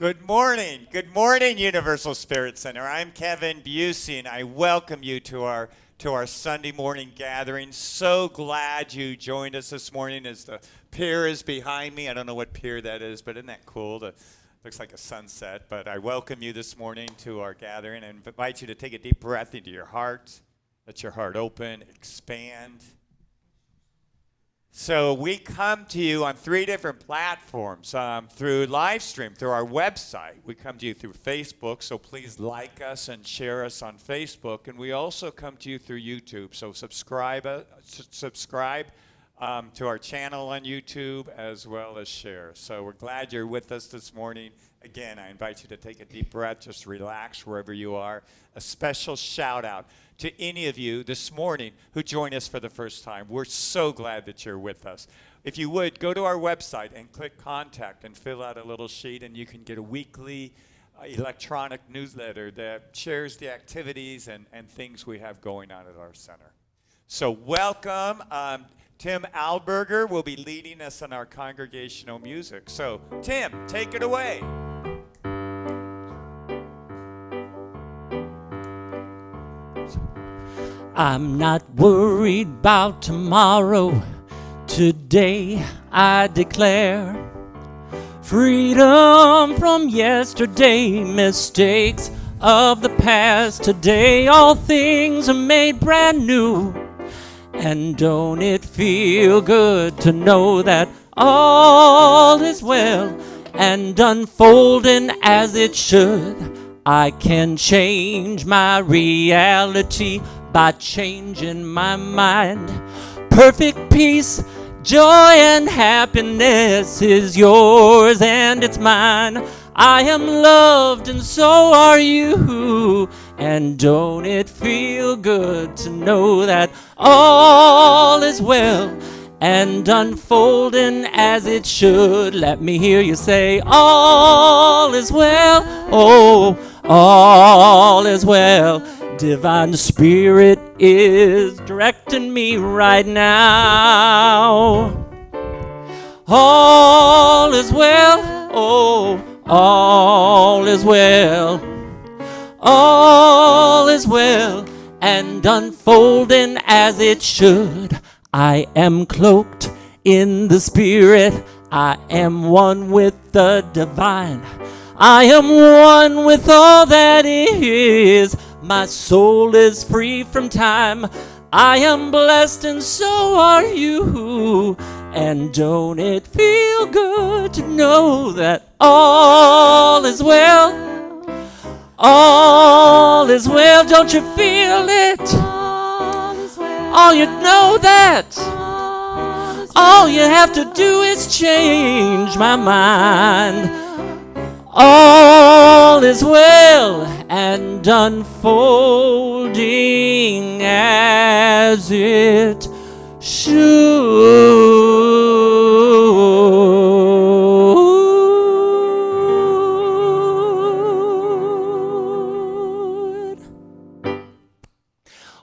Good morning, Universal Spirit Center. I'm Kevin Busey, and I welcome you to our Sunday morning gathering. So glad you joined us this morning as the pier is behind me. I don't know what pier that is, but isn't that cool? Looks like a sunset. But I welcome you this morning to our gathering and invite you to take a deep breath into your heart. Let your heart open, expand. So we come to you on 3 different platforms, through live stream, through our website. We come to you through Facebook, so please like us and share us on Facebook. And we also come to you through YouTube, so subscribe to our channel on YouTube as well as share. So we're glad you're with us this morning. Again, I invite you to take a deep breath, just relax wherever you are. A special shout out to any of you this morning who joined us for the first time. We're so glad that you're with us. If you would, go to our website and click contact and fill out a little sheet, and you can get a weekly electronic newsletter that shares the activities and things we have going on at our center. So welcome. Tim Alberger will be leading us in our congregational music. So Tim, take it away. I'm not worried about tomorrow. Today I declare freedom from yesterday, mistakes of the past. Today all things are made brand new. And don't it feel good to know that all is well and unfolding as it should? I can change my reality by changing my mind. Perfect peace, joy, and happiness is yours and it's mine. I am loved and so are you. And don't it feel good to know that all is well and unfolding as it should? Let me hear you say, all is well. Oh, all is well. Divine Spirit is directing me right now. All is well. Oh, all is well. All is well and unfolding as it should. I am cloaked in the Spirit. I am one with the divine. I am one with all that is. My soul is free from time. I am blessed and so are you. And don't it feel good to know that all is well? All is well, don't you feel it? All is well. Oh, you know that. All is All you have to do is change my mind. All is well and unfolding as it should.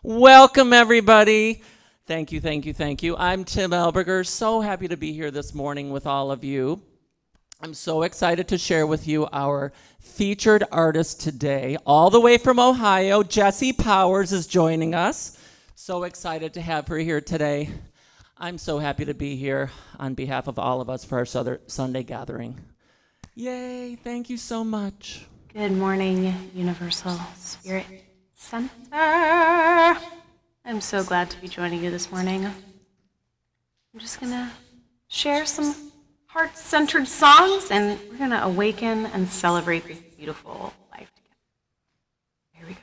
Welcome, everybody. Thank you, thank you, thank you. I'm Tim Alberger. So happy to be here this morning with all of you. I'm so excited to share with you our featured artist today. All the way from Ohio, Jessie Powers is joining us. So excited to have her here today. I'm so happy to be here on behalf of all of us for our Sunday gathering. Yay, thank you so much. Good morning, Universal Spirit Center. I'm so glad to be joining you this morning. I'm just going to share some heart-centered songs, and we're going to awaken and celebrate this beautiful life together. Here we go.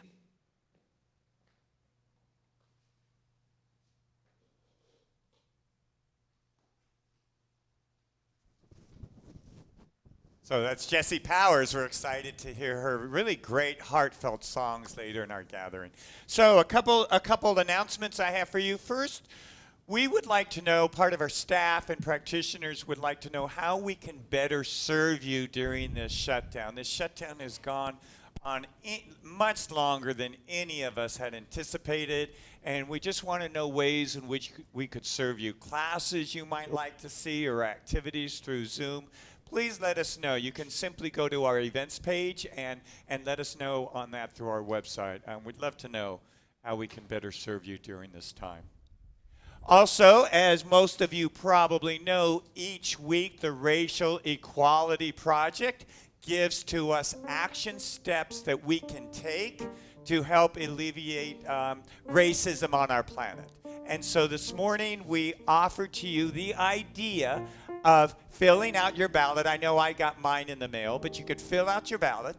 So that's Jessie Powers. We're excited to hear her really great heartfelt songs later in our gathering. So a couple of announcements I have for you. First, we would like to know, part of our staff and practitioners would like to know how we can better serve you during this shutdown. This shutdown has gone on much longer than any of us had anticipated, and we just want to know ways in which we could serve you. Classes you might like to see or activities through Zoom. please let us know. You can simply go to our events page and let us know on that through our website. We'd love to know how we can better serve you during this time. Also, as most of you probably know, each week the Racial Equality Project gives to us action steps that we can take to help alleviate racism on our planet. And so this morning we offer to you the idea of filling out your ballot. I know I got mine in the mail, but you could fill out your ballot.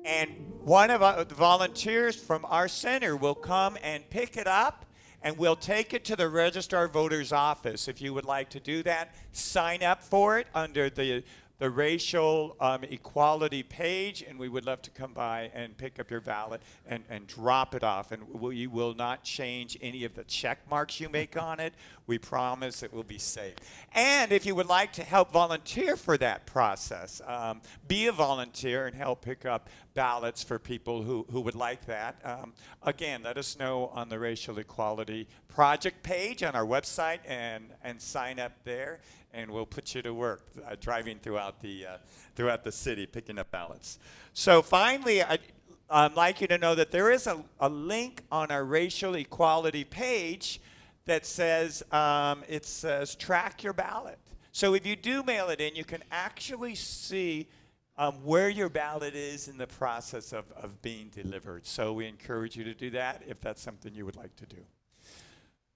And one of the volunteers from our center will come and pick it up, and we'll take it to the Registrar of Voters office. If you would like to do that, sign up for it under the Racial Equality page, and we would love to come by and pick up your ballot and drop it off. And we will not change any of the check marks you make on it. We promise it will be safe. And if you would like to help volunteer for that process, be a volunteer and help pick up ballots for people who would like that. Again, let us know on the Racial Equality Project page on our website and sign up there. And we'll put you to work driving throughout the city, picking up ballots. So finally, I'd like you to know that there is a link on our Racial Equality page that says, it says track your ballot. So if you do mail it in, you can actually see where your ballot is in the process of being delivered. So we encourage you to do that if that's something you would like to do.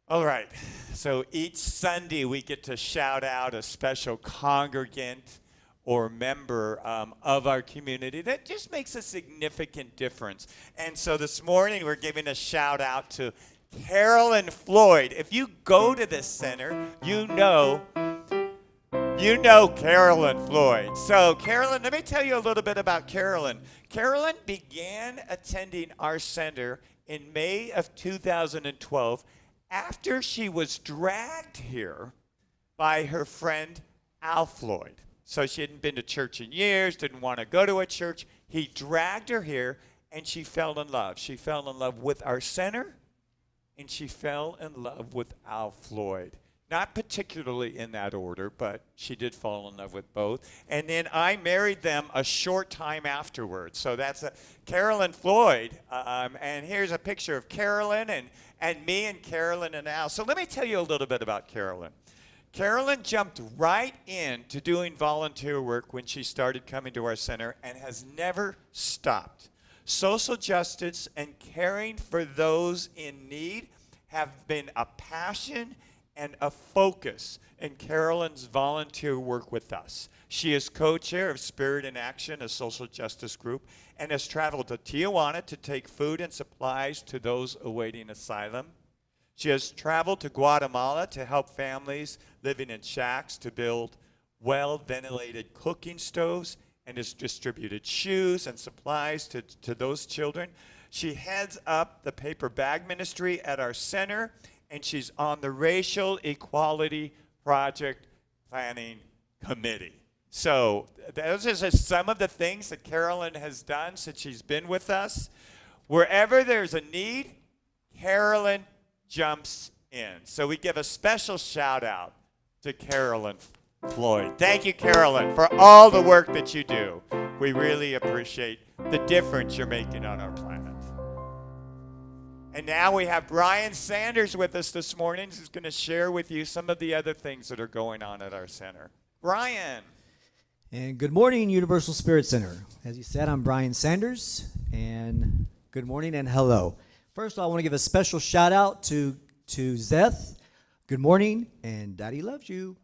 All right, so each Sunday we get to shout out a special congregant or member of our community that just makes a significant difference. And so this morning we're giving a shout out to Carolyn Floyd. If you go to this center, you know Carolyn Floyd. So Carolyn, let me tell you a little bit about Carolyn. Carolyn began attending our center in May of 2012 after she was dragged here by her friend Al Floyd. So she hadn't been to church in years, didn't want to go to a church. He dragged her here, and she fell in love. She fell in love with our center, and she fell in love with Al Floyd. Not particularly in that order, but she did fall in love with both. And then I married them a short time afterwards. So that's Carolyn Floyd. And here's a picture of Carolyn and me and Carolyn and Al. So let me tell you a little bit about Carolyn. Carolyn jumped right into doing volunteer work when she started coming to our center and has never stopped. Social justice and caring for those in need have been a passion and a focus in Carolyn's volunteer work with us. She is co-chair of Spirit in Action, a social justice group, and has traveled to Tijuana to take food and supplies to those awaiting asylum. She has traveled to Guatemala to help families living in shacks to build well-ventilated cooking stoves and has distributed shoes and supplies to those children. She heads up the paper bag ministry at our center, and she's on the Racial Equality Project Planning Committee. So those are just some of the things that Carolyn has done since she's been with us. Wherever there's a need, Carolyn jumps in. So we give a special shout out to Carolyn Floyd. Thank you, Carolyn, for all the work that you do. We really appreciate the difference you're making on our planet. And now we have Brian Sanders with us this morning, who's going to share with you some of the other things that are going on at our center. Brian. And good morning, Universal Spirit Center. As you said, I'm Brian Sanders, and good morning and hello. First, I want to give a special shout out to Zeth. Good morning, and Daddy loves you.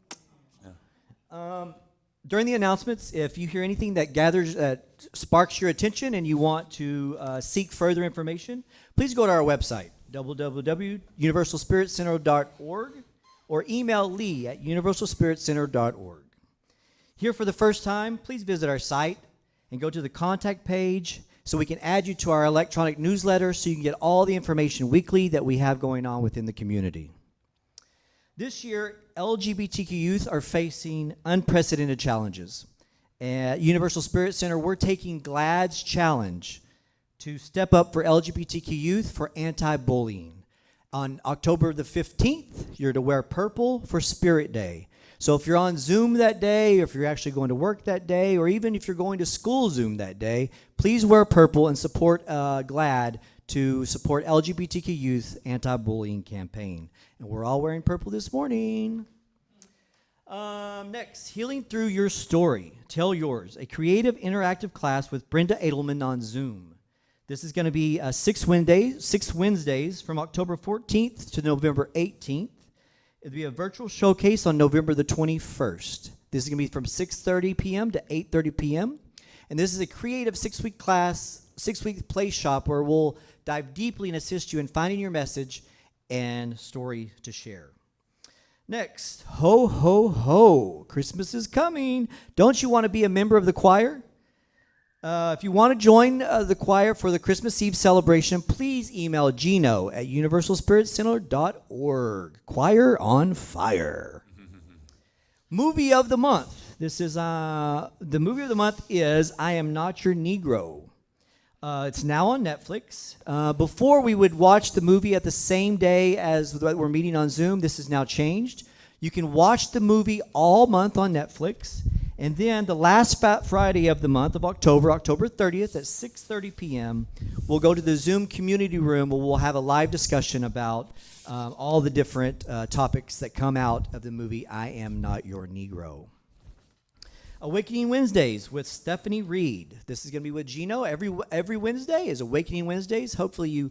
During the announcements, if you hear anything that sparks your attention and you want to seek further information, please go to our website, www.universalspiritcenter.org, or email lee@universalspiritcenter.org. Here for the first time, please visit our site and go to the contact page so we can add you to our electronic newsletter so you can get all the information weekly that we have going on within the community. This year, LGBTQ youth are facing unprecedented challenges. At Universal Spirit Center, we're taking GLAD's challenge to step up for LGBTQ youth for anti-bullying. On October the 15th, you're to wear purple for Spirit Day. So if you're on Zoom that day, or if you're actually going to work that day, or even if you're going to school Zoom that day, please wear purple and support GLAD to support LGBTQ youth anti-bullying campaign. And we're all wearing purple this morning. Next, Healing Through Your Story. Tell Yours, a creative interactive class with Brenda Edelman on Zoom. This is going to be 6 Wednesdays from October 14th to November 18th. It'll be a virtual showcase on November the 21st. This is going to be from 6:30 p.m. to 8:30 p.m. And this is a creative 6-week class, 6-week play shop where we'll dive deeply and assist you in finding your message and story to share. Next, ho, ho, ho. Christmas is coming. Don't you want to be a member of the choir? If you want to join the choir for the Christmas Eve celebration, please email Gino at universalspiritcenter.org. Choir on fire. Movie of the month. This is the movie of the month is I Am Not Your Negro. It's now on Netflix. Before we would watch the movie at the same day as we're meeting on Zoom. This has now changed. You can watch the movie all month on Netflix. And then the last Friday of the month of October, October 30th at 6:30 p.m., we'll go to the Zoom community room where we'll have a live discussion about all the different topics that come out of the movie I Am Not Your Negro. Awakening Wednesdays with Stephanie Reed. This is going to be with Gino. Every Wednesday is Awakening Wednesdays. Hopefully you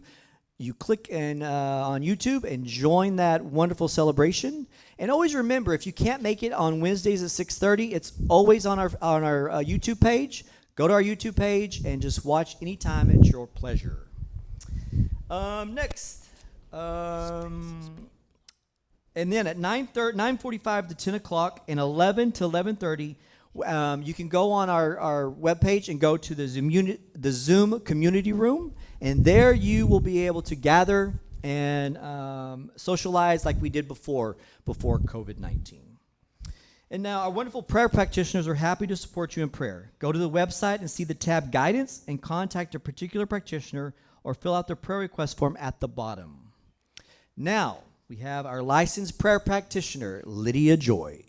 click on YouTube and join that wonderful celebration. And always remember, if you can't make it on Wednesdays at 6:30, it's always on our YouTube page. Go to our YouTube page and just watch anytime at your pleasure. Next, and then at 9:45 to 10 o'clock and 11 to 11:30, you can go on our webpage and go to the Zoom community room, and there you will be able to gather and socialize like we did before COVID-19. And now our wonderful prayer practitioners are happy to support you in prayer. Go to the website and see the tab Guidance and contact a particular practitioner or fill out their prayer request form at the bottom. Now we have our licensed prayer practitioner, Lydia Joy.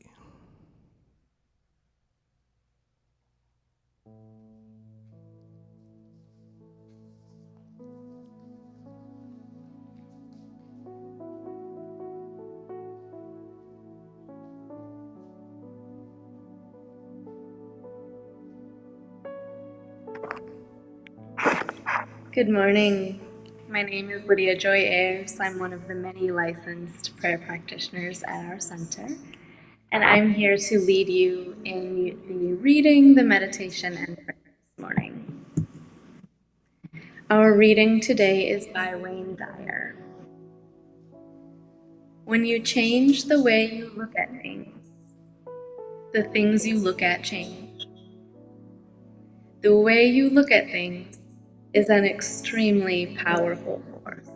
Good morning. My name is Lydia Joy Ayers. I'm one of the many licensed prayer practitioners at our center, and I'm here to lead you in the reading, the meditation, and prayer this morning. Our reading today is by Wayne Dyer. When you change the way you look at things, the things you look at change. The way you look at things is an extremely powerful force.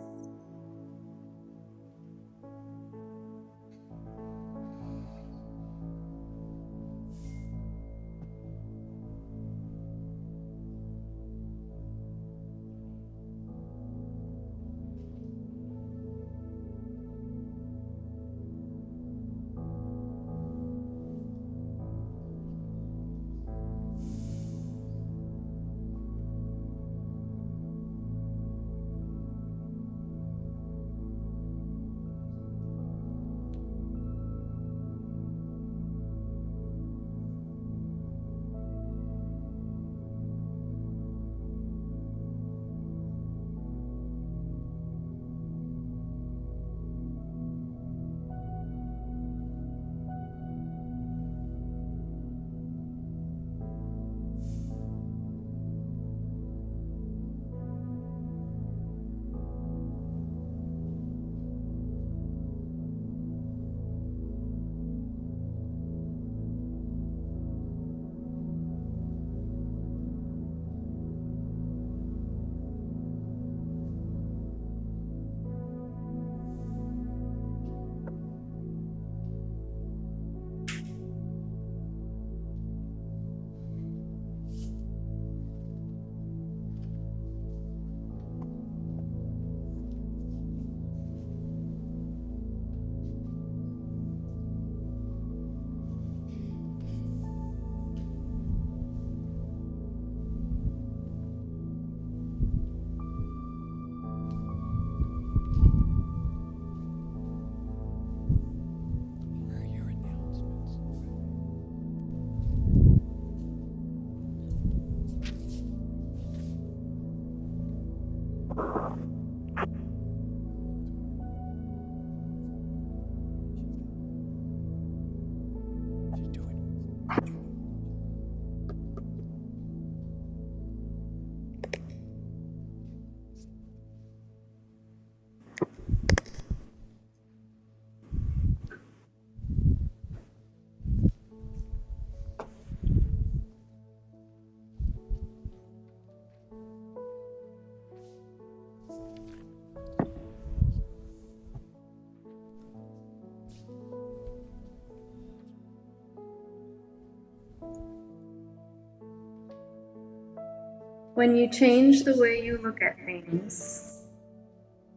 When you change the way you look at things,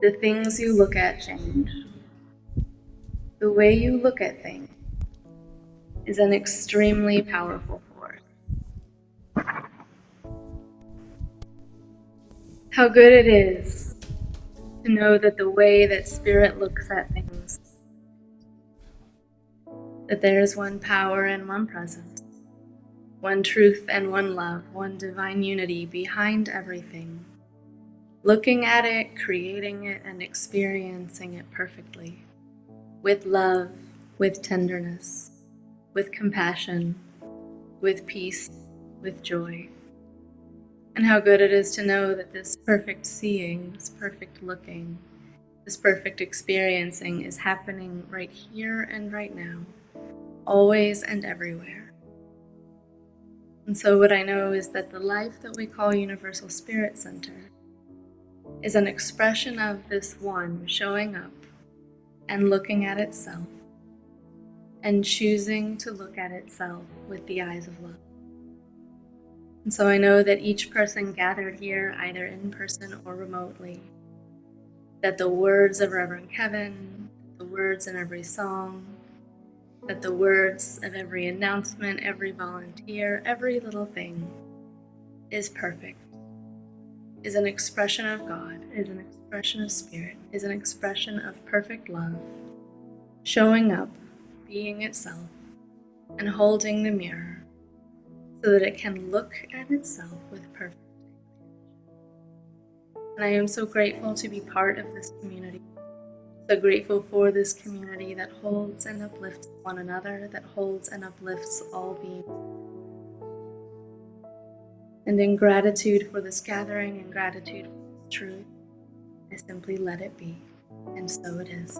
the things you look at change. The way you look at things is an extremely powerful force. How good it is to know that the way that Spirit looks at things, that there is one power and one presence, one truth and one love, one divine unity behind everything, looking at it, creating it, and experiencing it perfectly, with love, with tenderness, with compassion, with peace, with joy. And how good it is to know that this perfect seeing, this perfect looking, this perfect experiencing is happening right here and right now, always and everywhere. And so what I know is that the life that we call Universal Spirit Center is an expression of this one showing up and looking at itself and choosing to look at itself with the eyes of love. And so I know that each person gathered here, either in person or remotely, that the words of Reverend Kevin, the words in every song, that the words of every announcement, every volunteer, every little thing is perfect, is an expression of God, is an expression of Spirit, is an expression of perfect love, showing up, being itself, and holding the mirror so that it can look at itself with perfect. And I am so grateful to be part of this community, so grateful for this community that holds and uplifts one another, that holds and uplifts all beings. And in gratitude for this gathering and gratitude for this truth, I simply let it be, and so it is.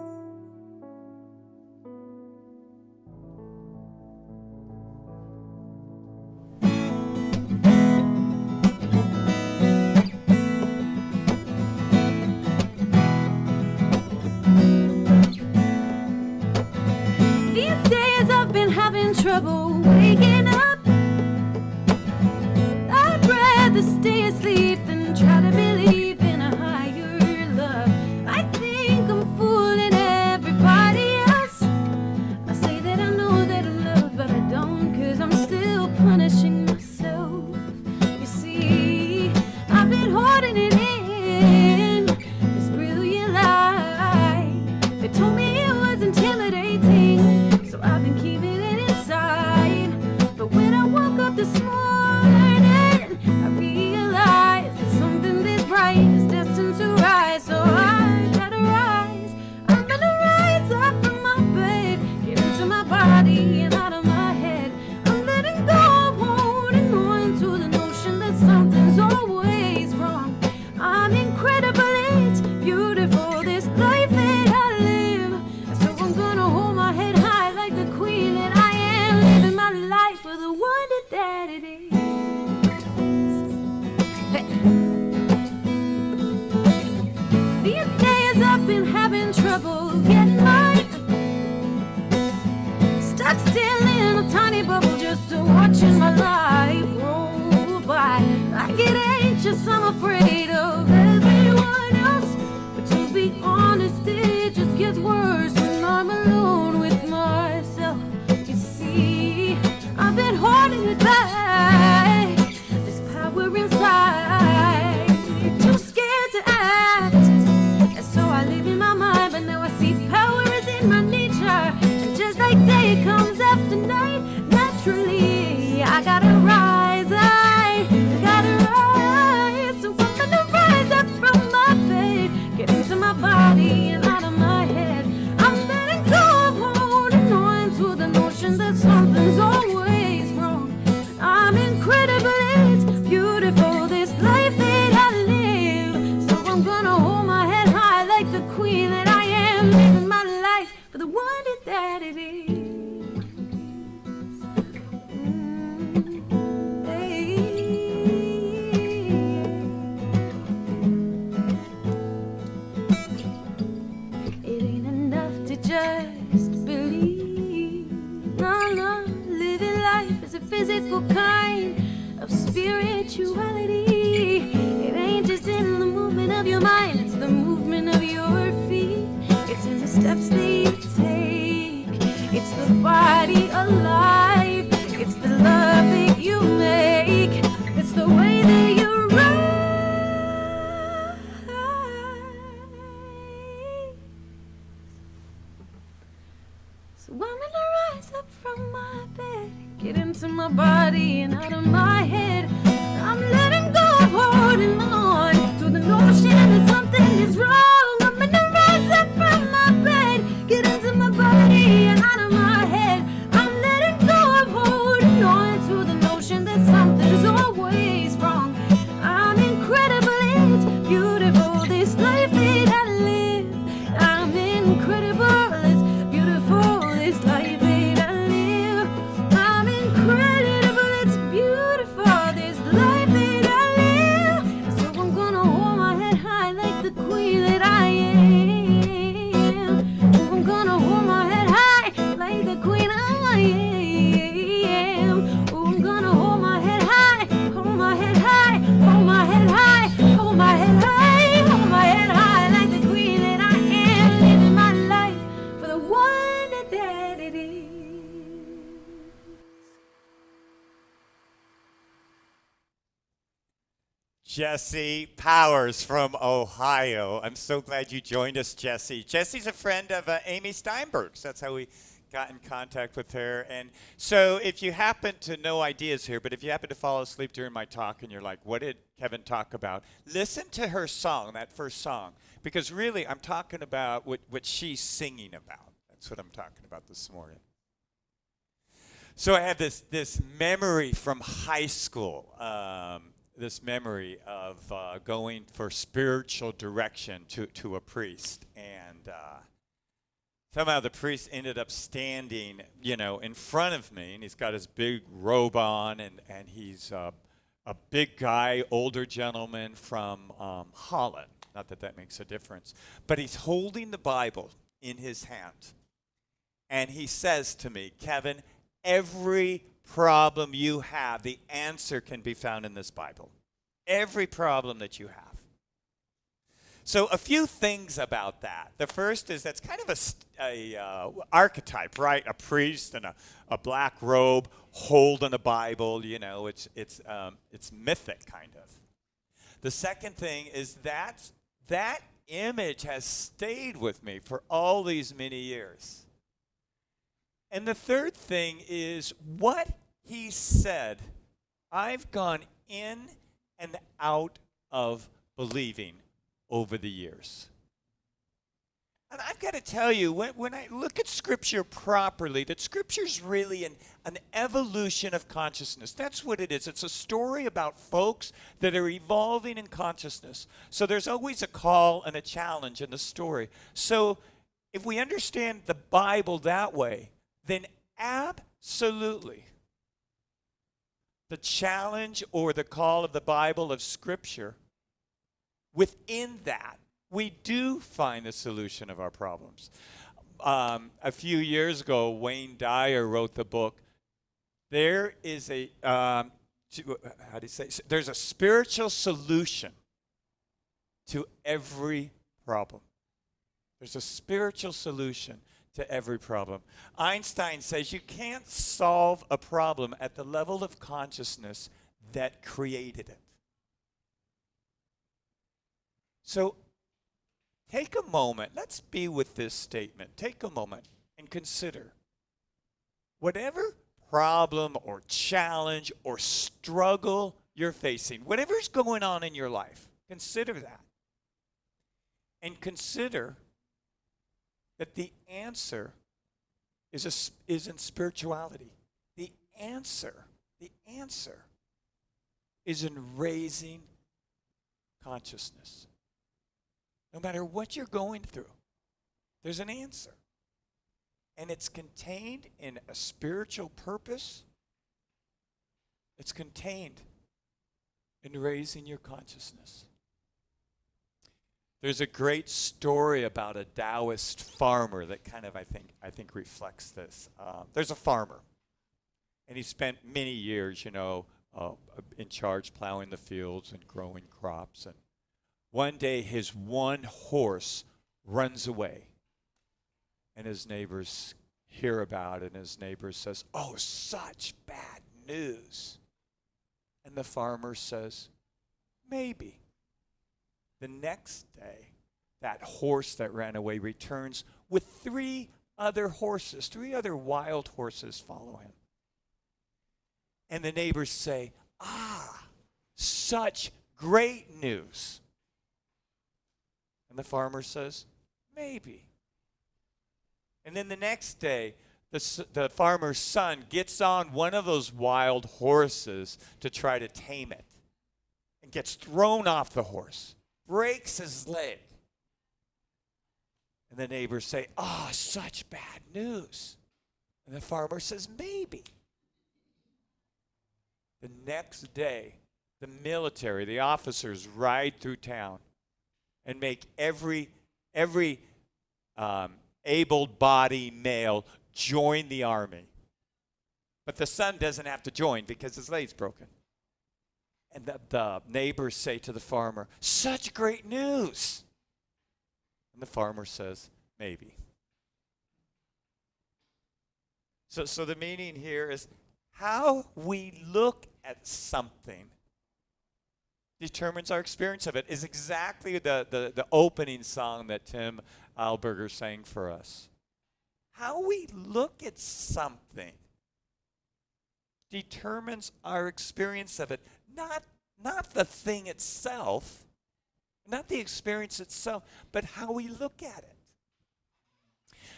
Trouble waking up. I'd rather stay asleep than try to believe in a higher love. I think I'm fooling everybody else. I say that I know that I love, but I don't, 'cause I'm still punishing myself. You see, I've been holding it in, this brilliant lie. They told me it was intimidating, so I've been keeping it inside. But when I woke up this morning, I realized that something this bright is destined to rise. So I gotta rise. I'm gonna rise up from my bed, get into my body and out of my head. I'm letting go of holding on to the notion that something's always wrong. I'm incredible, it's beautiful, this life that I live. So I'm gonna hold my head high like the queen that I am, living my life for the wonder that it is. Hey. These days I've been having trouble getting mine. Stuck still in a tiny bubble, just watching my life roll by. I get anxious, I'm afraid of everyone else. But to be honest, it just gets worse when I'm alone with myself. You see, I've been holding it back, this power inside, too scared to act. And so I live in my mind, but now I see power is in my nature. And just like day comes after night, naturally I gotta rise, I gotta rise. So I'm gonna rise up from my bed, get into my body and out of my head. I'm letting go of holding on to the notion that something's always wrong. I'm incredible, it's beautiful, this life that I live. So I'm gonna hold my head high like the queen that I am, living my life for the wonder that it is. It ain't enough to just believe. No, living life is a physical kind of of spirituality. It ain't just in the movement of your mind, it's the movement of your feet. It's in the steps that you take. It's the body alive. It's the love that you make. It's the way that you ride. So I'm gonna rise up from my bed, get into my body and out of my head. I'm letting go of holding on to the notion that something is wrong. I'm gonna rise up from my bed, get into my body and out of my head. I'm letting go of holding on to the notion that something's always wrong. I'm incredible, it's beautiful, this life that I live. I'm incredible, it's beautiful, this life that I live. I'm incredible, it's beautiful, this life that I live. So I'm gonna hold my head high like the queen that I am. I'm gonna hold my head high like the queen I am. I'm gonna hold my head high, hold my head high, hold my head high, hold my head high, hold my head high like the queen that I am. Living my life for the one that it is. Jesse Powers from Ohio. I'm so glad you joined us, Jesse. Jesse's a friend of Amy Steinberg's. That's how we got in contact with her. And so if you happen to, no ideas here, but if you happen to fall asleep during my talk and you're like, what did Kevin talk about? Listen to her song, that first song, because really I'm talking about what she's singing about. That's what I'm talking about this morning. So I have this memory from high school, this memory of going for spiritual direction to a priest. And somehow the priest ended up standing, in front of me, and he's got his big robe on, and he's a big guy, older gentleman from Holland. Not that that makes a difference. But he's holding the Bible in his hand. And he says to me, Kevin, every problem you have, the answer can be found in this Bible. Every problem that you have. So a few things about that. The first is that's kind of a archetype, right? A priest in a black robe holding a Bible. It's mythic, kind of. The second thing is that image has stayed with me for all these many years. And the third thing is what he said, I've gone in and out of believing over the years. And I've got to tell you, when I look at Scripture properly, that Scripture's really an evolution of consciousness. That's what it is. It's a story about folks that are evolving in consciousness. So there's always a call and a challenge in the story. So if we understand the Bible that way, then absolutely the challenge or the call of the Bible of Scripture, within that, we do find the solution of our problems. A few years ago, Wayne Dyer wrote the book, there is there's a spiritual solution to every problem. There's a spiritual solution to every problem. Einstein says you can't solve a problem at the level of consciousness that created it. So take a moment. Let's be with this statement. Take a moment and consider whatever problem or challenge or struggle you're facing, whatever's going on in your life, consider that. And consider that the answer is in spirituality. The answer is in raising consciousness. No matter what you're going through, there's an answer. And it's contained in a spiritual purpose. It's contained in raising your consciousness. There's a great story about a Taoist farmer that kind of, I think reflects this. There's a farmer, and he spent many years, in charge, plowing the fields and growing crops. And one day his one horse runs away. And his neighbors hear about it, and his neighbor says, "Oh, such bad news." And the farmer says, "Maybe." The next day, that horse that ran away returns with 3 other horses. 3 other wild horses follow him. And the neighbors say, "Ah, such great news." And the farmer says, "Maybe." And then the next day, the farmer's son gets on one of those wild horses to try to tame it and gets thrown off the horse, breaks his leg. And the neighbors say, "Oh, such bad news." And the farmer says, "Maybe." The next day, the military, the officers ride through town and make every able-bodied male join the army. But the son doesn't have to join because his leg's broken. And the neighbors say to the farmer, "Such great news." And the farmer says, "Maybe." So the meaning here is how we look at something determines our experience of it. Is exactly the opening song that Tim Alberger sang for us. How we look at something determines our experience of it. Not the thing itself, not the experience itself, but how we look at it.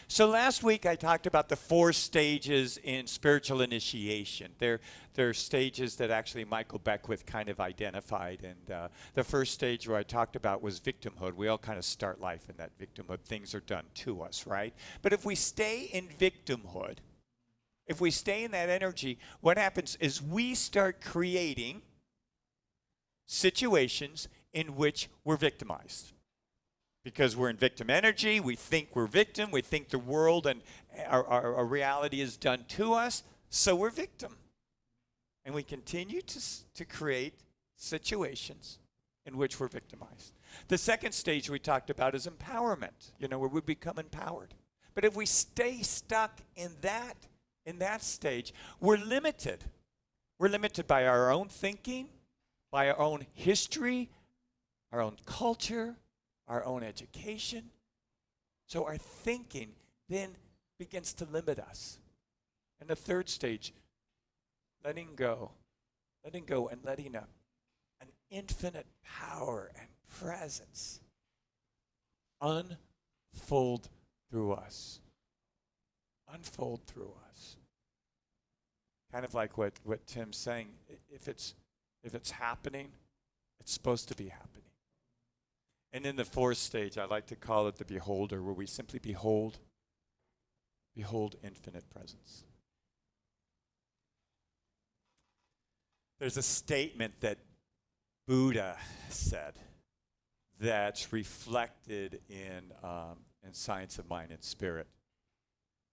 So last week I talked about the 4 stages in spiritual initiation. They're stages that actually Michael Beckwith kind of identified. And the first stage where I talked about was victimhood. We all kind of start life in that victimhood. Things are done to us, right? But if we stay in victimhood, if we stay in that energy, what happens is we start creating situations in which we're victimized. Because we're in victim energy, we think we're victim, we think the world and our reality is done to us, so we're victim. And we continue to create situations in which we're victimized. The second stage we talked about is empowerment, where we become empowered. But if we stay stuck in that stage, we're limited. We're limited by our own thinking, by our own history, our own culture, our own education. So our thinking then begins to limit us. And the third stage, letting go and letting an infinite power and presence unfold through us. Unfold through us. Kind of like what Tim's saying. If it's happening, it's supposed to be happening. And in the 4th stage, I like to call it the beholder, where we simply behold infinite presence. There's a statement that Buddha said that's reflected in Science of Mind and Spirit.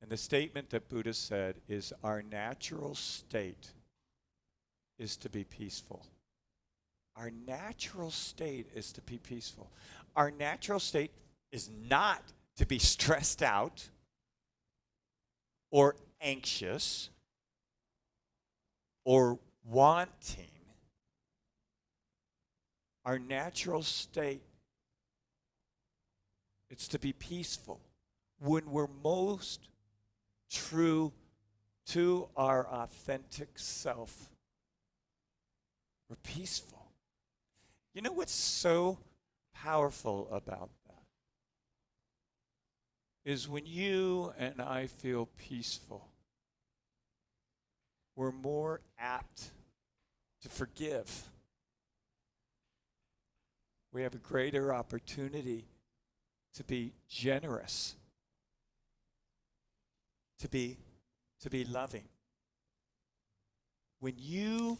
And the statement that Buddha said is, our natural state is to be peaceful. Our natural state is to be peaceful. Our natural state is not to be stressed out or anxious or wanting. Our natural state is to be peaceful when we're most true to our authentic self. We're peaceful. You know what's so powerful about that? Is when you and I feel peaceful, we're more apt to forgive. We have a greater opportunity to be generous, to be loving. When you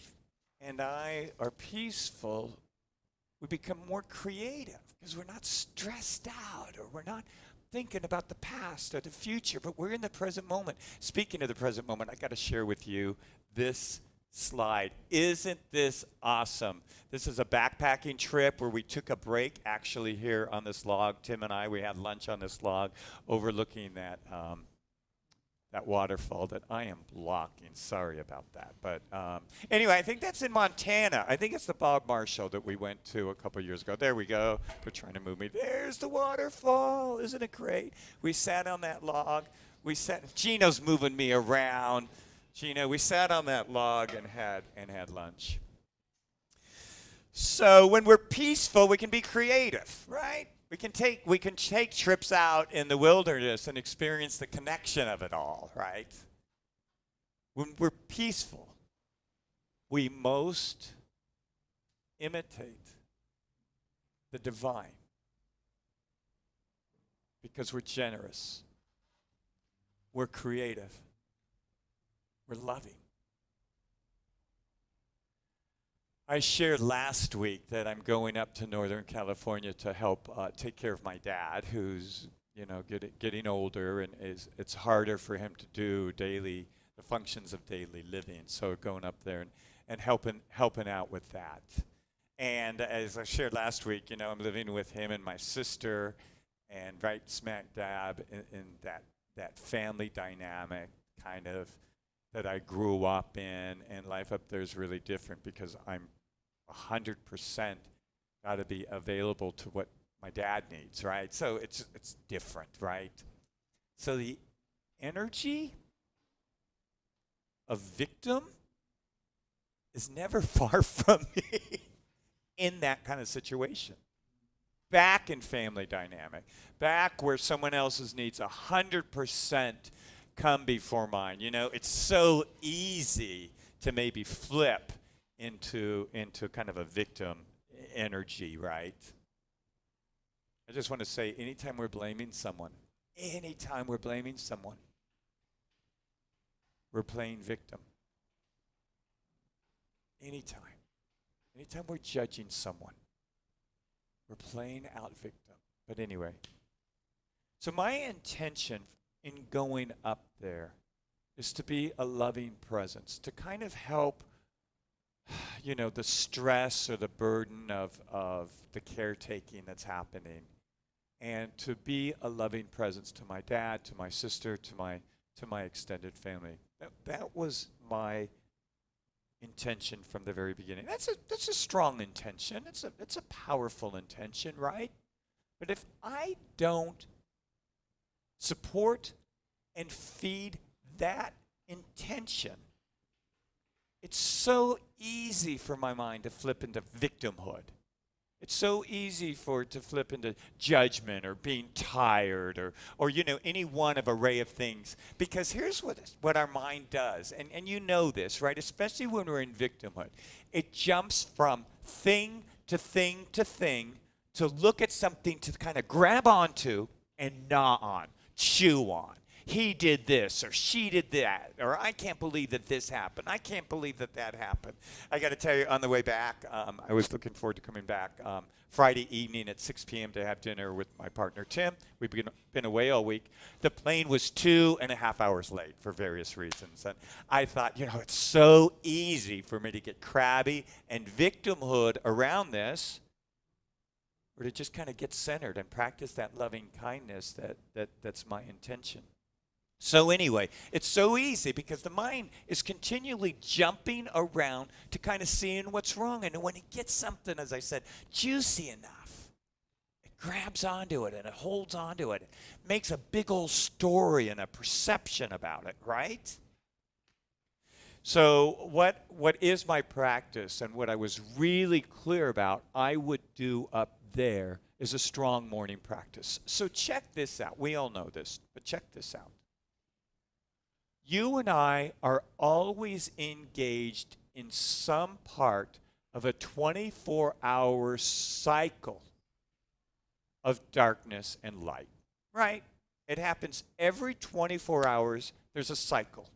and I are peaceful, we become more creative because we're not stressed out or we're not thinking about the past or the future, but we're in the present moment. Speaking of the present moment, I got to share with you this slide. Isn't this awesome? This is a backpacking trip where we took a break actually here on this log. Tim and I, we had lunch on this log overlooking that that waterfall that I am blocking. Sorry about that. But anyway, I think that's in Montana. I think it's the Bob Marshall that we went to a couple years ago. There we go. They're trying to move me. There's the waterfall. Isn't it great? We sat on that log. Gino's moving me around. Gino, we sat on that log and had lunch. So when we're peaceful, we can be creative, right? We can take trips out in the wilderness and experience the connection of it all, right? When we're peaceful, we most imitate the divine because we're generous, we're creative, we're loving. I shared last week that I'm going up to Northern California to help take care of my dad, who's getting older, and it's harder for him to do the functions of daily living. So going up there and helping out with that. And as I shared last week, I'm living with him and my sister, and right smack dab in that family dynamic kind of that I grew up in, and life up there is really different because I'm 100% got to be available to what my dad needs, right? So it's different, right? So the energy of victim is never far from me in that kind of situation. Back in family dynamic, back where someone else's needs 100% come before mine. It's so easy to maybe flip into kind of a victim energy, right? I just want to say, anytime we're blaming someone, we're playing victim. Anytime we're judging someone, we're playing out victim. But anyway, so my intention in going up there is to be a loving presence, to kind of help the stress or the burden of the caretaking that's happening, and to be a loving presence to my dad, to my sister, to my extended family. That was my intention from the very beginning. That's a strong intention. It's a powerful intention, right? But if I don't support and feed that intention, it's so easy for my mind to flip into victimhood. It's so easy for it to flip into judgment or being tired or any one of array of things. Because here's what our mind does, and you know this, right? Especially when we're in victimhood. It jumps from thing to thing to thing to look at something to kind of grab onto and gnaw on, chew on. He did this, or she did that, or I can't believe that this happened. I can't believe that happened. I got to tell you, on the way back, I was looking forward to coming back Friday evening at 6 p.m. to have dinner with my partner, Tim. We've been away all week. The plane was 2.5 hours late for various reasons. And I thought, it's so easy for me to get crabby and victimhood around this, or to just kind of get centered and practice that loving kindness that's my intention. So anyway, it's so easy because the mind is continually jumping around to kind of seeing what's wrong. And when it gets something, as I said, juicy enough, it grabs onto it and it holds onto it. It makes a big old story and a perception about it, right? So what is my practice, and what I was really clear about I would do up there is a strong morning practice. So check this out. We all know this, but check this out. You and I are always engaged in some part of a 24-hour cycle of darkness and light, right? It happens every 24 hours. There's a cycle.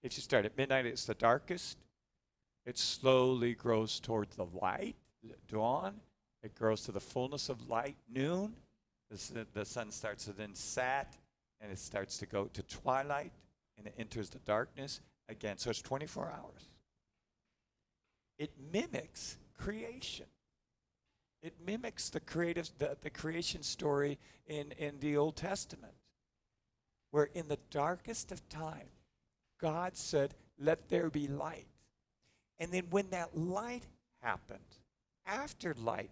If you start at midnight, it's the darkest. It slowly grows towards the light, dawn. It grows to the fullness of light, noon. The sun starts to then set, and it starts to go to twilight. And it enters the darkness again. So it's 24 hours. it mimics creation. It mimics the creation story in the Old Testament, where in the darkest of time, God said, "Let there be light." And then when that light happened, after light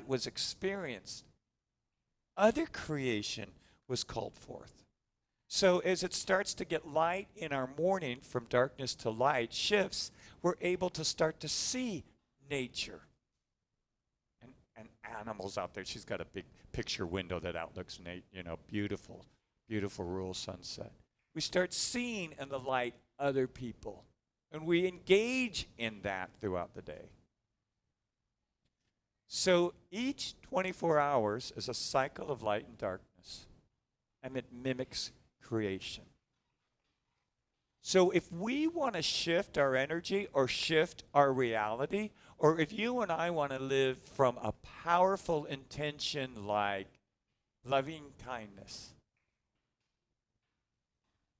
was experienced, other creation was called forth. So as it starts to get light in our morning, from darkness to light shifts, we're able to start to see nature and animals out there. She's got a big picture window that outlooks, beautiful, beautiful rural sunset. We start seeing in the light other people, and we engage in that throughout the day. So each 24 hours is a cycle of light and darkness, and it mimics creation. So if we want to shift our energy or shift our reality, or if you and I want to live from a powerful intention like loving kindness,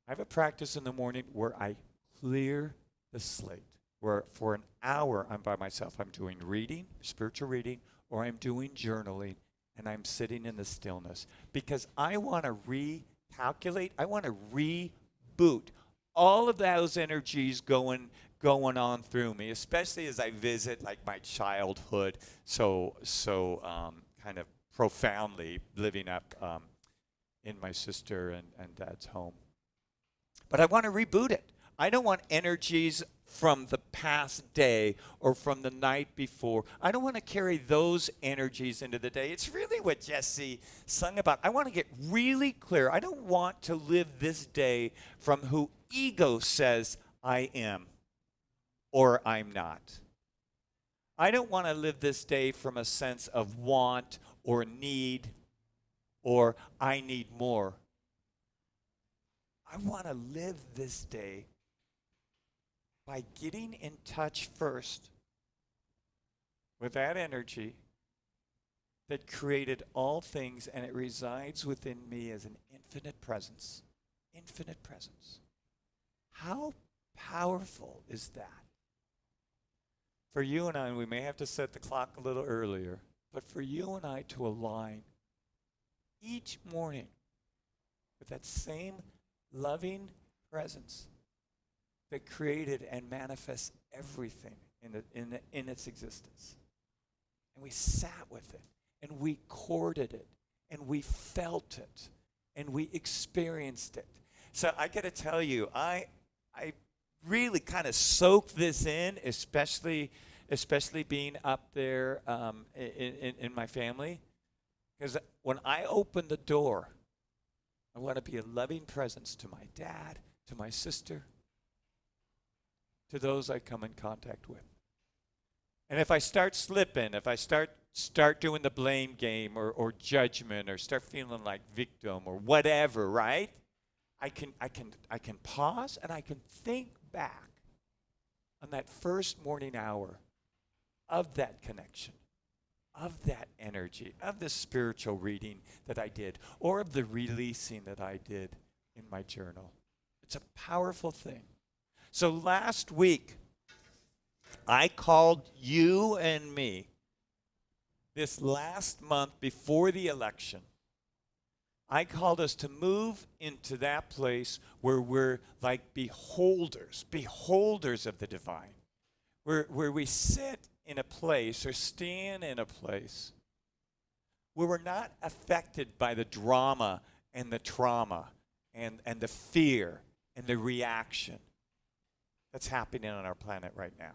I have a practice in the morning where I clear the slate, where for an hour I'm by myself. I'm doing reading, spiritual reading, or I'm doing journaling, and I'm sitting in the stillness because I want to recalculate, I want to reboot all of those energies going on through me, especially as I visit like my childhood so kind of profoundly, living up in my sister and dad's home. But I want to reboot it. I don't want energies from the past day or from the night before. I don't want to carry those energies into the day. It's really what Jesse sung about. I want to get really clear. I don't want to live this day from who ego says I am or I'm not. I don't want to live this day from a sense of want or need or I need more. I want to live this day by getting in touch first with that energy that created all things, and it resides within me as an infinite presence. Infinite presence. How powerful is that? For you and I, we may have to set the clock a little earlier, but for you and I to align each morning with that same loving presence that created and manifests everything in its existence. And we sat with it, and we courted it, and we felt it, and we experienced it. So I got to tell you, I really kind of soaked this in, especially being up there in my family, because when I open the door, I want to be a loving presence to my dad, to my sister, to those I come in contact with. And if I start slipping, if I start doing the blame game or judgment or start feeling like victim or whatever, right? I can pause and I can think back on that first morning hour of that connection, of that energy, of the spiritual reading that I did, or of the releasing that I did in my journal. It's a powerful thing. So last week, I called you and me, this last month before the election, I called us to move into that place where we're like beholders of the divine, where we sit in a place or stand in a place where we're not affected by the drama and the trauma and the fear and the reaction that's happening on our planet right now,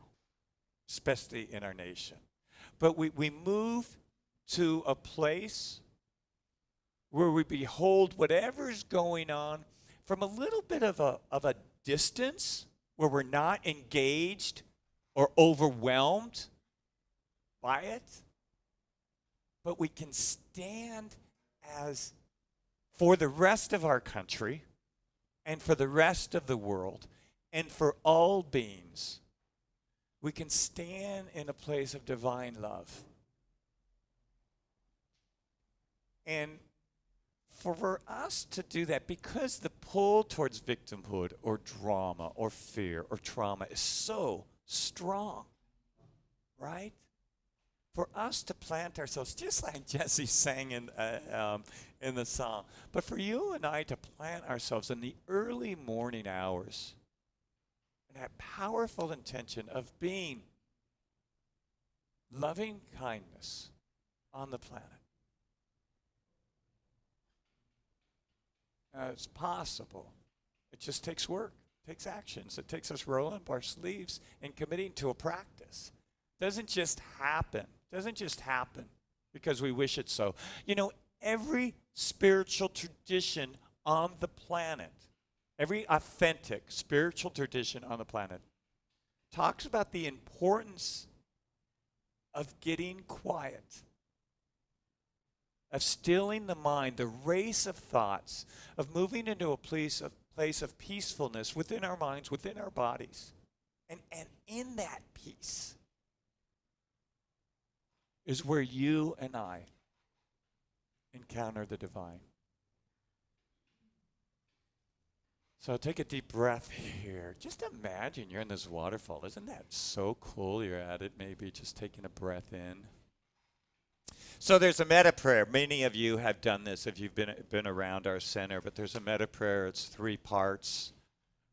especially in our nation. But we move to a place where we behold whatever's going on from a little bit of a distance, where we're not engaged or overwhelmed by it, but we can stand as, for the rest of our country and for the rest of the world and for all beings, we can stand in a place of divine love. And for us to do that, because the pull towards victimhood or drama or fear or trauma is so strong, right? For us to plant ourselves, just like Jesse sang in the song, but for you and I to plant ourselves in the early morning hours, and that powerful intention of being loving kindness on the planet. It's possible. It just takes work, it takes actions. It takes us rolling up our sleeves and committing to a practice. Doesn't just happen. Doesn't just happen because we wish it so. You know, every spiritual tradition on the planet, every authentic spiritual tradition on the planet talks about the importance of getting quiet, of stilling the mind, the race of thoughts, of moving into a place of peacefulness within our minds, within our bodies. And in that peace is where you and I encounter the divine. So take a deep breath here. Just imagine you're in this waterfall. Isn't that so cool? You're at it, maybe just taking a breath in. So there's a metta prayer. Many of you have done this if you've been around our center, but there's a metta prayer. It's 3 parts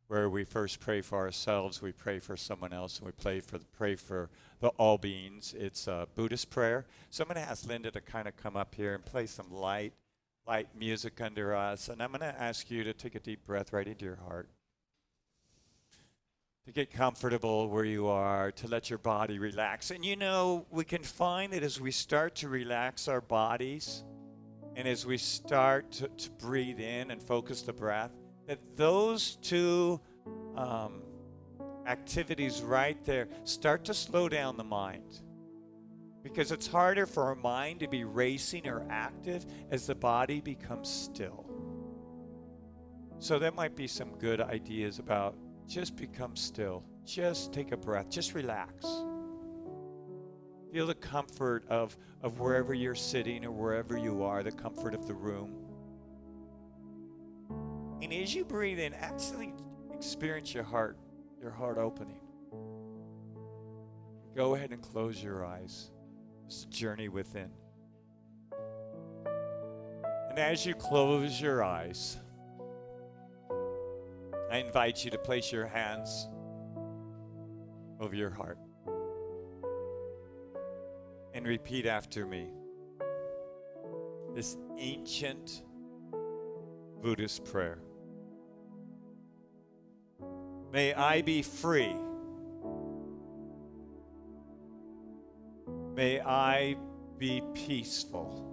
where we first pray for ourselves, we pray for someone else, and we pray for the all beings. It's a Buddhist prayer. So I'm going to ask Linda to kind of come up here and play some light music under us. And I'm going to ask you to take a deep breath right into your heart, to get comfortable where you are, to let your body relax. And you know, we can find that as we start to relax our bodies and as we start to breathe in and focus the breath, that those 2 activities right there start to slow down the mind. Because it's harder for our mind to be racing or active as the body becomes still. So there might be some good ideas about just become still. Just take a breath. Just relax. Feel the comfort of wherever you're sitting or wherever you are, the comfort of the room. And as you breathe in, actually experience your heart opening. Go ahead and close your eyes. It's a journey within. And as you close your eyes, I invite you to place your hands over your heart and repeat after me this ancient Buddhist prayer. May I be free. May I be peaceful.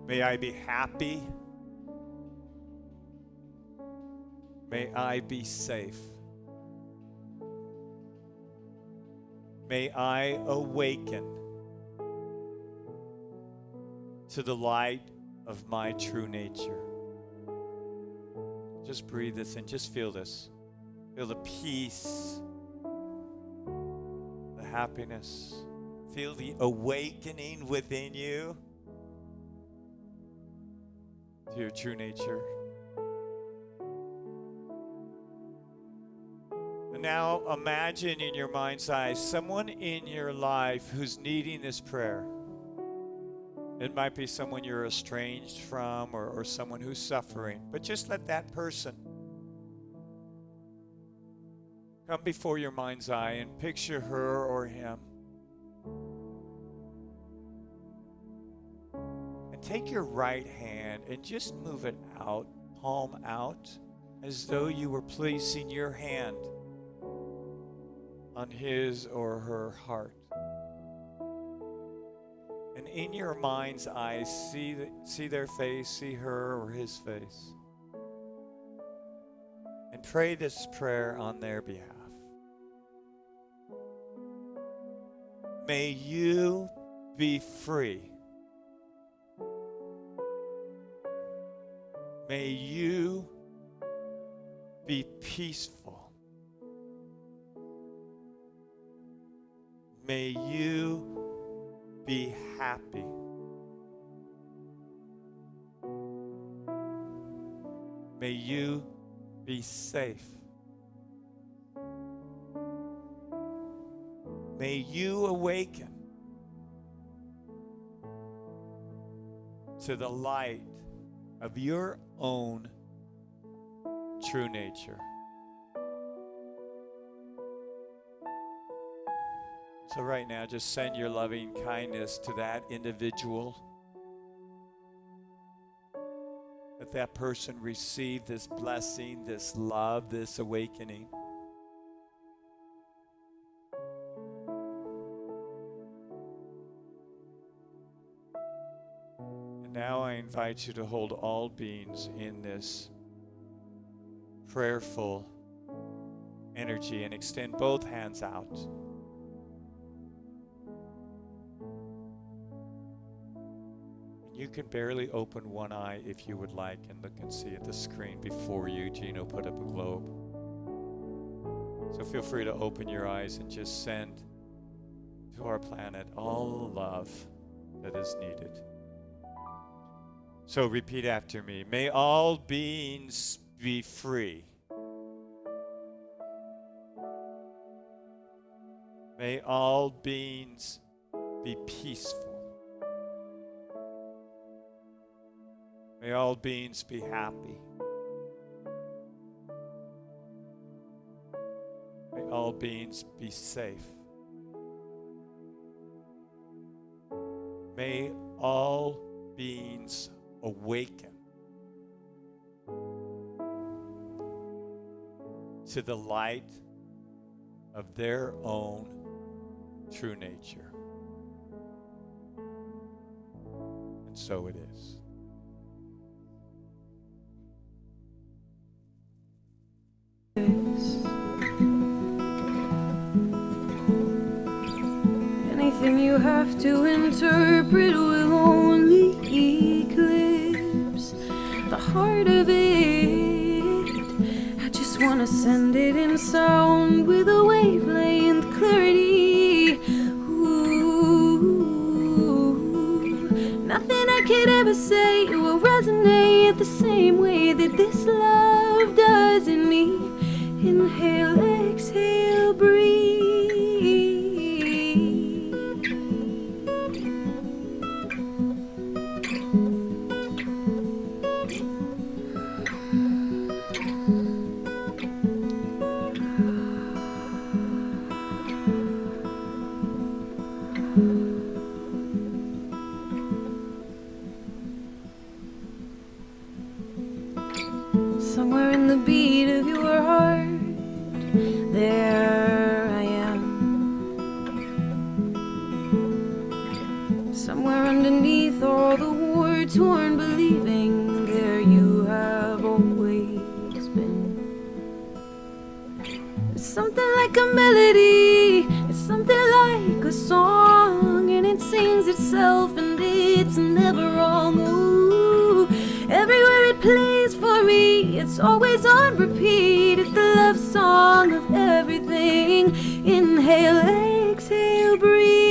May I be happy. May I be safe. May I awaken to the light of my true nature. Just breathe this in. Just feel this. Feel the peace, the happiness. Feel the awakening within you to your true nature. And now imagine in your mind's eye someone in your life who's needing this prayer. It might be someone you're estranged from or someone who's suffering. But just let that person come before your mind's eye and picture her or him. And take your right hand and just move it out, palm out, as though you were placing your hand on his or her heart. And in your mind's eye, see their face, see her or his face. And pray this prayer on their behalf. May you be free. May you be peaceful. May you be happy. May you be safe. May you awaken to the light of your own true nature. So right now, just send your loving kindness to that individual. Let that person receive this blessing, this love, this awakening. And now I invite you to hold all beings in this prayerful energy and extend both hands out. You can barely open one eye if you would like and look and see at the screen before you. Gino put up a globe. So feel free to open your eyes and just send to our planet all the love that is needed. So repeat after me. May all beings be free. May all beings be peaceful. May all beings be happy. May all beings be safe. May all beings awaken to the light of their own true nature. And so it is. Anything you have to interpret will only eclipse the heart of it. I just wanna send it in sound with a wavelength clarity. Ooh, nothing I could ever say will resonate the same way that this love does in me. Inhale, exhale, breathe. Somewhere in the beat of your heart, there I am. Somewhere underneath all the war-torn believing, there you have always been. It's something like a melody, it's something like a song, and it sings itself and it's never wrong. Ooh, everywhere it plays for me, it's always on repeat. It's the love song of everything. Inhale, exhale, breathe.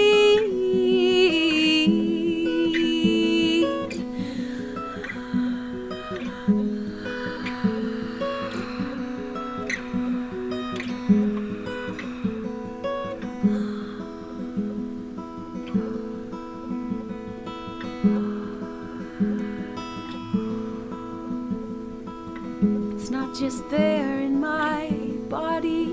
It's not just there in my body,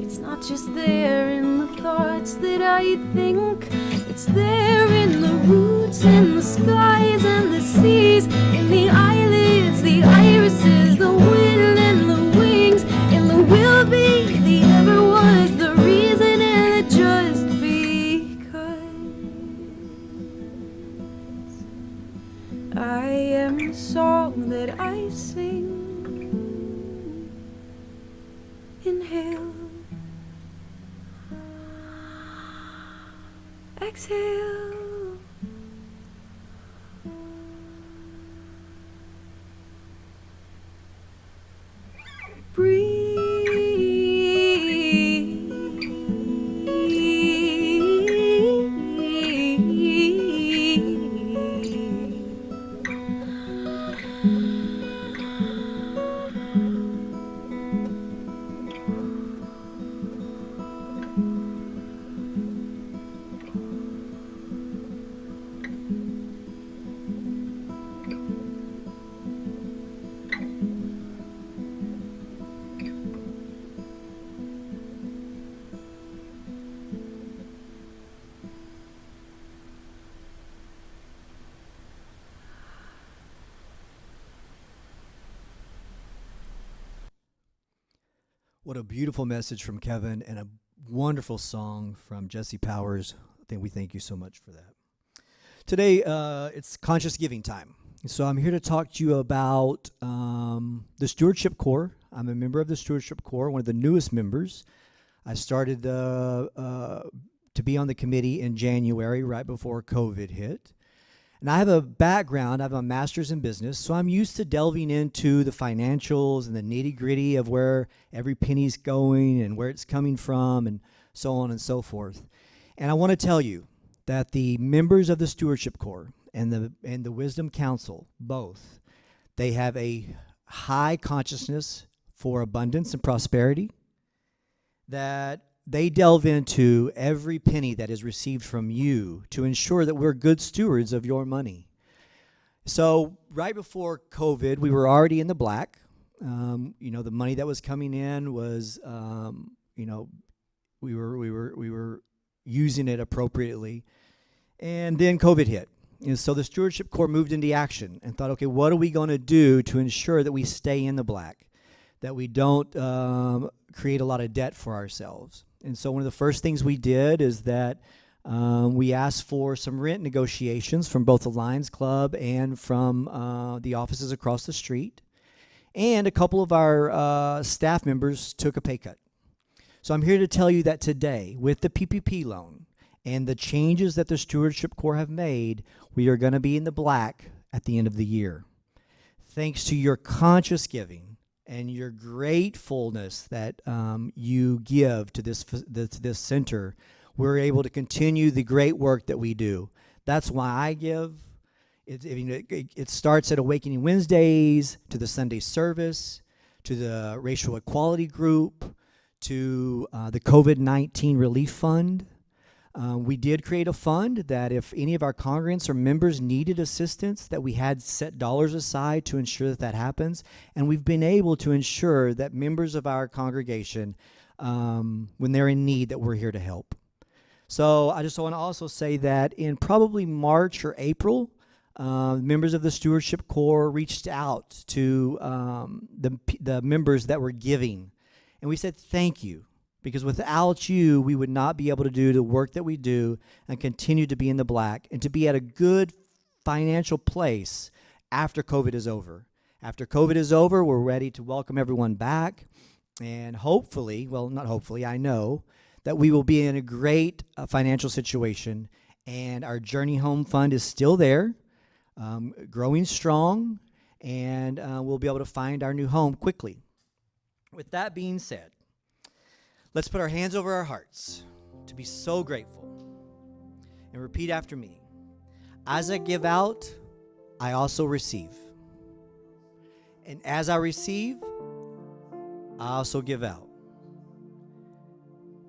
it's not just there in the thoughts that I think. It's there in the roots, in the skies and the seas, in the eyelids, the irises, the wind and the wings, in the will be, the ever was, the reason, and it just because I am the song that I sing. Inhale, exhale, breathe. What a beautiful message from Kevin and a wonderful song from Jesse Powers. We thank you so much for that. Today, it's Conscious Giving time. So I'm here to talk to you about the Stewardship Corps. I'm a member of the Stewardship Corps, one of the newest members. I started to be on the committee in January, right before COVID hit. And I have a background, I have a master's in business, so I'm used to delving into the financials and the nitty-gritty of where every penny's going and where it's coming from and so on and so forth. And I want to tell you that the members of the Stewardship Corps and the Wisdom Council, both, they have a high consciousness for abundance and prosperity, that they delve into every penny that is received from you to ensure that we're good stewards of your money. So right before COVID, we were already in the black. The money that was coming in was, we were using it appropriately. And then COVID hit. And so the Stewardship Corps moved into action and thought, okay, what are we going to do to ensure that we stay in the black, that we don't create a lot of debt for ourselves? And so one of the first things we did is that we asked for some rent negotiations from both the Lions Club and from the offices across the street. And a couple of our staff members took a pay cut. So I'm here to tell you that today, with the PPP loan and the changes that the Stewardship Corps have made, we are going to be in the black at the end of the year. Thanks to your conscious giving and your gratefulness that you give to this center, we're able to continue the great work that we do. That's why I give. It starts at Awakening Wednesdays, to the Sunday service, to the Racial Equality Group, to the COVID-19 Relief Fund. We did create a fund that if any of our congregants or members needed assistance, that we had set dollars aside to ensure that happens. And we've been able to ensure that members of our congregation, when they're in need, that we're here to help. So I just want to also say that in probably March or April, members of the Stewardship Corps reached out to the members that were giving. And we said, thank you. Because without you, we would not be able to do the work that we do and continue to be in the black and to be at a good financial place after COVID is over. After COVID is over, we're ready to welcome everyone back. And hopefully, well, not hopefully, I know that we will be in a great financial situation. And our Journey Home Fund is still there, growing strong, and we'll be able to find our new home quickly. With that being said, let's put our hands over our hearts to be so grateful. And repeat after me. As I give out, I also receive. And as I receive, I also give out.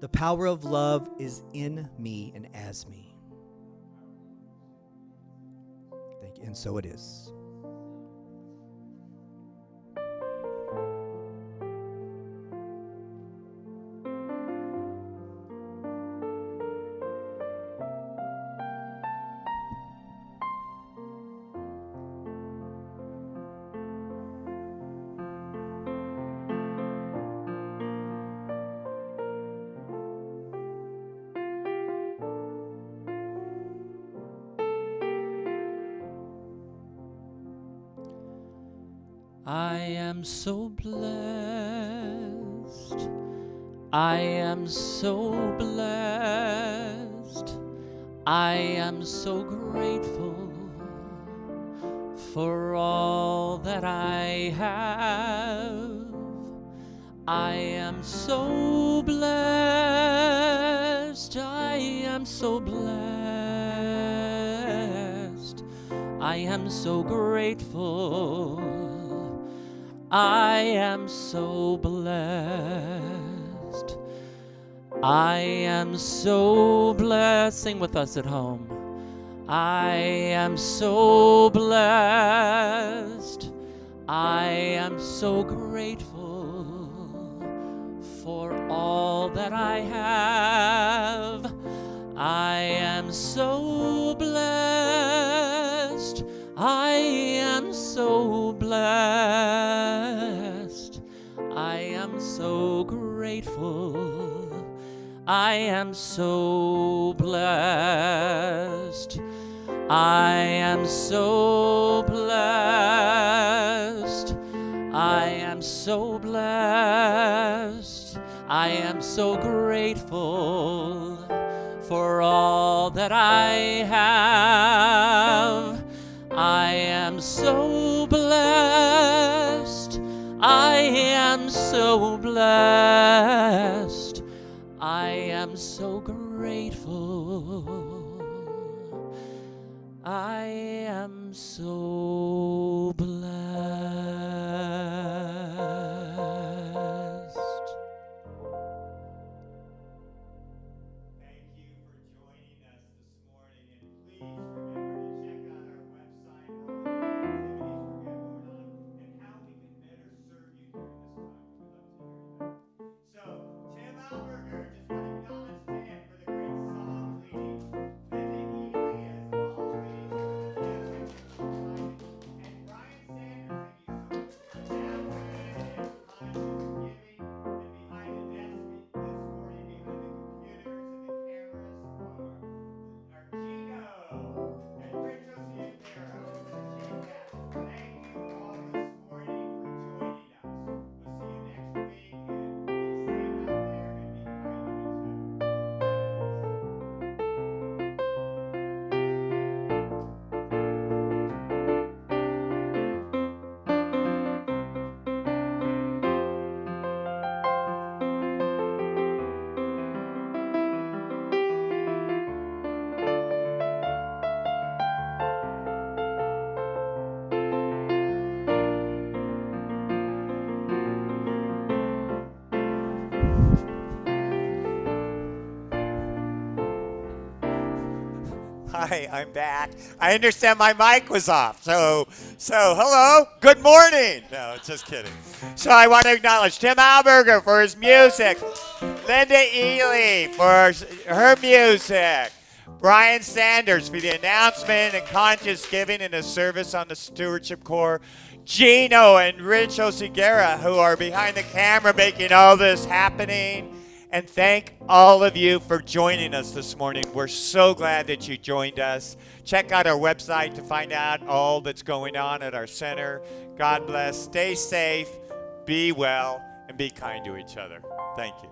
The power of love is in me and as me. Thank you. And so it is. I am so blessed. I am so blessed. I am so grateful for all that I have. I am so blessed. I am so blessed. I am so grateful. I am so blessed. I am so blessed. Sing with us at home. I am so blessed. I am so grateful for all that I have. I am so blessed. I am so blessed. I am so grateful. I am so blessed. I am so blessed. I am so blessed. I am so grateful for all that I have. I am so blessed. I am so blessed. I am so grateful. I am so blessed. Thank you for joining us this morning, and please remember to check out our website for all the activities we have going on and how we can better serve you during this time. We'd love to hear you. So, Tim Alberger, just want to acknowledge Tim for the great song leading. Linda Ely, as always, for the music and providing. And Brian Sanders, thank you so much for the napkin and conscious giving. And behind the desk this morning, behind the computers and the cameras, are Gino and Rich Osiandera. Thank you all this morning for joining us. We'll see you next week, and be safe out there and be kind to each Hi, I'm back. I understand my mic was off. So hello, good morning. No, just kidding. So I want to acknowledge Tim Alberger for his music, Linda Ely for her music, Brian Sanders for the announcement and conscious giving and the service on the Stewardship Corps, Gino and Rich Osigera, who are behind the camera making all this happening. And thank all of you for joining us this morning. We're so glad that you joined us. Check out our website to find out all that's going on at our center. God bless. Stay safe, be well, and be kind to each other. Thank you.